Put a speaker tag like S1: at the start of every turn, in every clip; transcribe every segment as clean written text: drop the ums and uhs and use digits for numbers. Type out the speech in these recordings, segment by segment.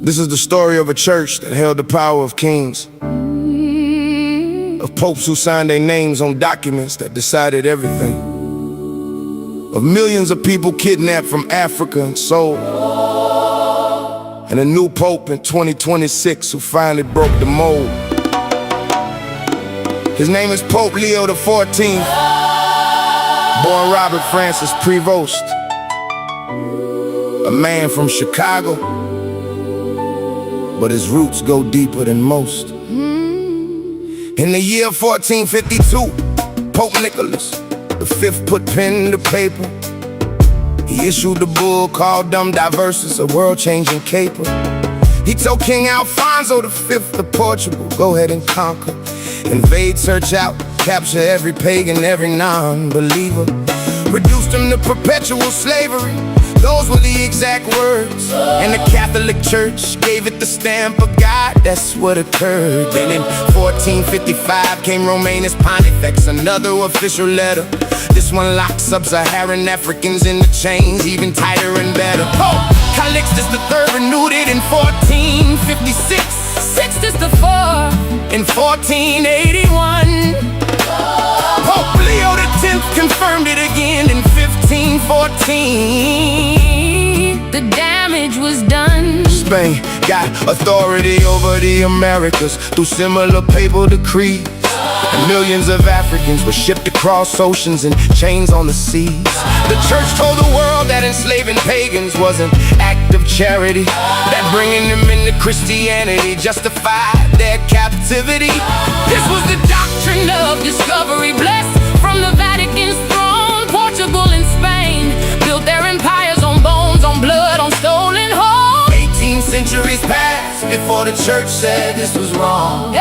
S1: This is the story of a church that held the power of kings, of popes who signed their names on documents that decided everything, of millions of people kidnapped from Africa and sold, and a new pope in 2026 who finally broke the mold. His name is Pope Leo XIV, born Robert Francis Prevost, a man from Chicago, but his roots go deeper than most. In the year 1452, Pope Nicholas V put pen to paper. He issued a bull called Dum Diversus, a world-changing caper. He told King Alfonso V of Portugal, go ahead and conquer, invade, search out, capture every pagan, every non-believer, reduced them to perpetual slavery. Those were the exact words, and the Catholic Church gave it the stamp of God. That's what occurred. Then in 1455 came Romanus Pontifex, another official letter. This one locked sub-Saharan Africans in the chains, even tighter and better. Pope Calixtus III renewed it in 1456.
S2: Sixtus IV
S1: in 1481. Pope Leo X confirmed it again in 1514.
S2: The damage was done.
S1: Spain got authority over the Americas through similar papal decrees, and millions of Africans were shipped across oceans in chains on the seas. The church told the world that enslaving pagans was an act of charity, that bringing them into Christianity justified their captivity.
S2: This was the doctrine of discovery, blessed from the Vatican's throne. Portugal and Spain built their empires on bones, on blood, on stolen homes.
S1: 18 centuries passed before the church said this was wrong.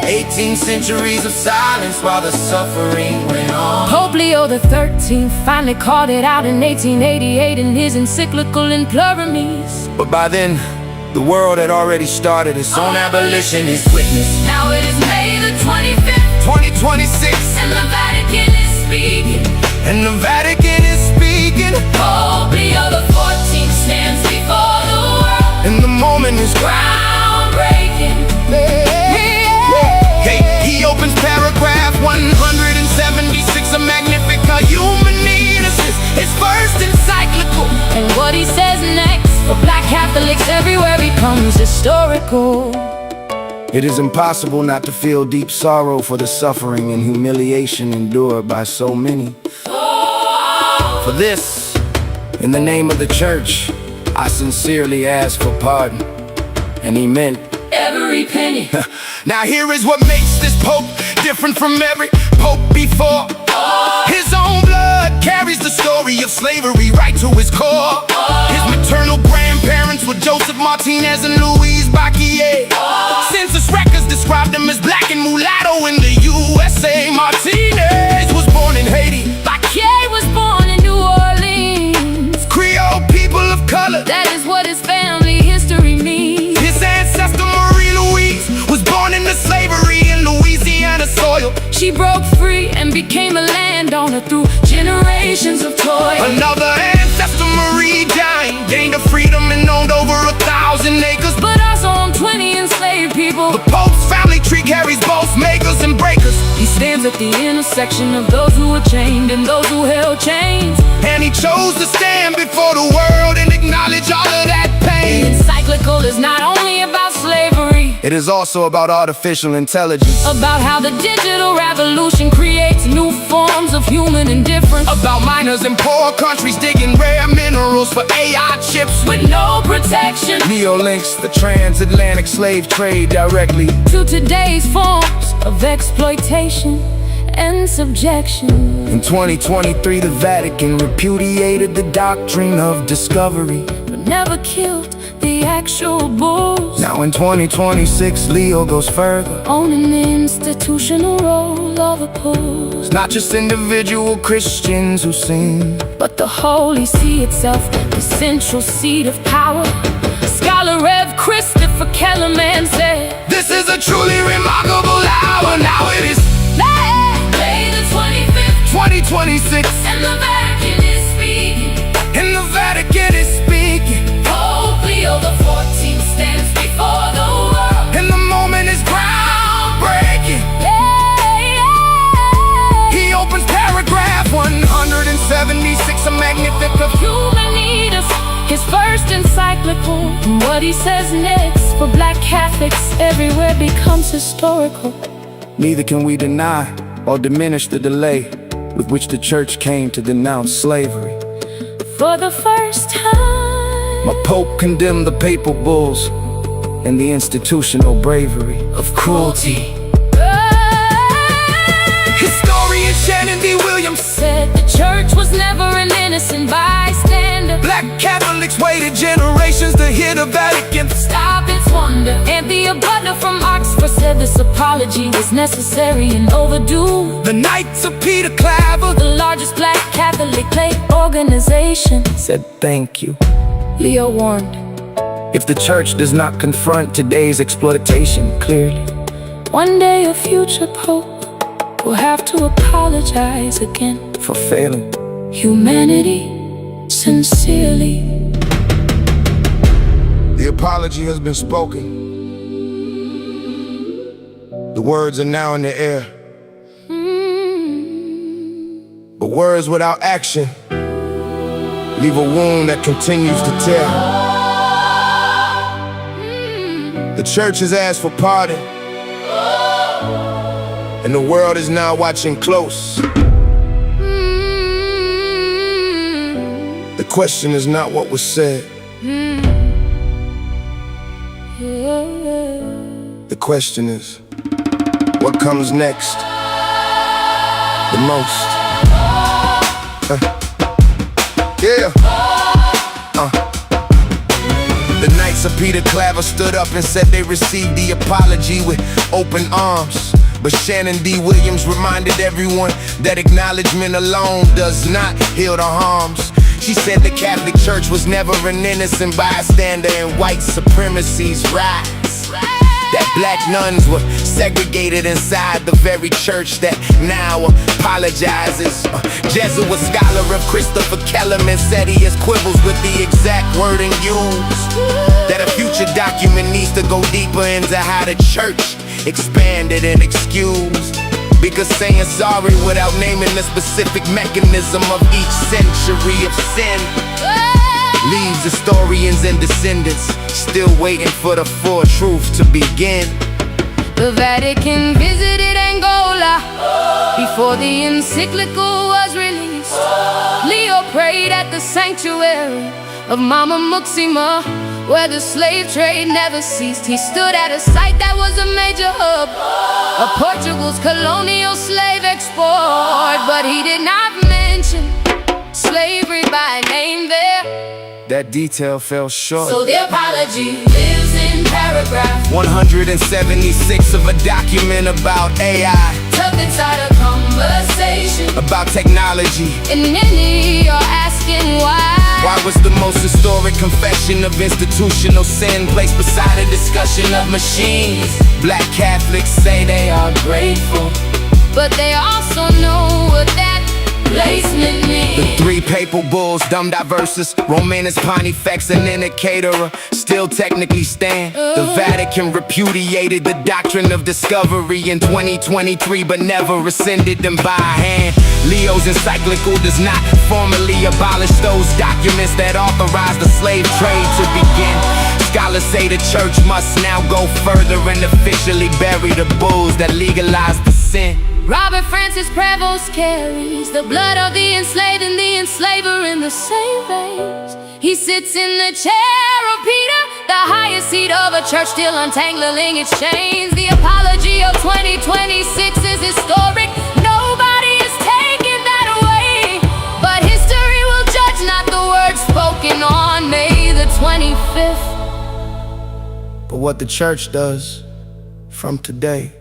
S1: 18 centuries of silence while the suffering went on.
S2: Pope Leo XIII finally called it out in 1888 in his encyclical In Plurimis.
S1: But by then, the world had already started its own abolitionist witness.
S2: Now it is May the 25th,
S1: 2026,
S2: and the Vatican is speaking.
S1: And the Vatican is speaking.
S2: Pope Leo XIV stands before the world,
S1: and the moment is
S2: groundbreaking.
S1: He opens paragraph 176 of Magnifica Humanitas, his first encyclical.
S2: And what he says next for Black Catholics everywhere becomes historical.
S1: It is impossible not to feel deep sorrow for the suffering and humiliation endured by so many. For this, in the name of the church, I sincerely ask for pardon. And he meant
S2: every penny.
S1: Now here is what makes this pope different from every pope before. His own blood carries the story of slavery right to his core. His maternal grandparents were Joseph Martinez and Louise Baquier. Census records described them as black and mulatto in the USA. Martinez was born in Haiti.
S2: Baquier was born in New Orleans.
S1: Creole people of color,
S2: that is what his family history means.
S1: His ancestor Marie-Louise was born into slavery in Louisiana soil.
S2: She broke free and became a landowner through generations of toil.
S1: Another ancestor, Marie Jane, gained her freedom and owned over 1,000 acres.
S2: But also owned 20 enslaved people.
S1: The Pope's family tree carries both makers and breakers.
S2: He stands at the intersection of those who were chained and those who held chains.
S1: And he chose to stand before the world and acknowledge all of that pain.
S2: The encyclical is not only about slavery,
S1: it is also about artificial intelligence,
S2: about how the digital revolution creates new forms of human indifference,
S1: about miners in poor countries digging rare minerals for AI chips
S2: with no protection.
S1: Leo links the transatlantic slave trade directly
S2: to today's forms of exploitation and subjection.
S1: In 2023, the Vatican repudiated the doctrine of discovery,
S2: but never killed the actual bulls.
S1: Now in 2026, Leo goes further,
S2: owning the institutional role of opposed.
S1: It's not just individual Christians who sin,
S2: but the Holy See itself, the central seat of power. Scholar Rev. Christopher Kellerman said,
S1: this is a truly remarkable hour. Now it is
S2: May the 25th,
S1: 2026,
S2: and the Vatican is speaking.
S1: And the Vatican is speaking.
S2: Pope Leo XIV stands first encyclical. And what he says next for black Catholics everywhere becomes historical.
S1: Neither can we deny or diminish the delay with which the church came to denounce slavery.
S2: For the first time,
S1: My Pope condemned the papal bulls and the institutional bravery of cruelty. Historian Shannon D. Williams
S2: said the church was never an innocent bystander.
S1: Black Catholics waited generations to hear the Vatican
S2: Stop its wonder. Anthea Butler from Oxford said this apology was necessary and overdue.
S1: The Knights of Peter Claver,
S2: The largest black Catholic lay organization,
S1: said thank you.
S2: Leo warned,
S1: If the church does not confront today's exploitation clearly,
S2: one day a future pope will have to apologize again
S1: for failing
S2: humanity sincerely.
S1: The apology has been spoken. The words are now in the air. But words without action leave a wound that continues to tear. The church has asked for pardon, and the world is now watching close. The question is not what was said. The question is, what comes next? The most. The Knights of Peter Claver stood up and said they received the apology with open arms. But Shannon D. Williams reminded everyone that acknowledgement alone does not heal the harms. She said the Catholic Church was never an innocent bystander in white supremacy's rise. That black nuns were segregated inside the very church that now apologizes. Jesuit scholar of Christopher Kellerman said he has quibbles with the exact wording used. That a future document needs to go deeper into how the church expanded and excused. Because saying sorry without naming the specific mechanism of each century of sin leaves historians and descendants still waiting for the full truth to begin.
S2: The Vatican visited Angola before the encyclical was released. Leo prayed at the sanctuary of Mama Muxima, where the slave trade never ceased. He stood at a site that was a major hub of Portugal's colonial slave export, but he did not mention slavery by name there.
S1: That detail fell short.
S2: So the apology lives in paragraph
S1: 176 of a document about AI,
S2: tucked inside a conversation.
S1: about technology.
S2: And many are asking
S1: Why was the most historic confession of institutional sin placed beside a discussion of machines? Black Catholics say they are grateful,
S2: but they also know what that placement means.
S1: The three papal bulls, Dum Diversus, Romanus Pontifex, and Indicator still technically stand. The Vatican repudiated the doctrine of discovery in 2023, but never rescinded them by hand. Leo's encyclical does not formally abolish those documents that authorized the slave trade to begin. Scholars say the church must now go further and officially bury the bulls that legalized the sin.
S2: Robert Francis Prevost carries the blood of the enslaved and the enslaver in the same veins. He sits in the chair of Peter, the highest seat of a church still untangling its chains. The apology of 2026 is historic. Nobody is taking that away, but history will judge, not the words spoken on May the 25th.
S1: But what the church does from today.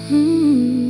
S2: Hmm.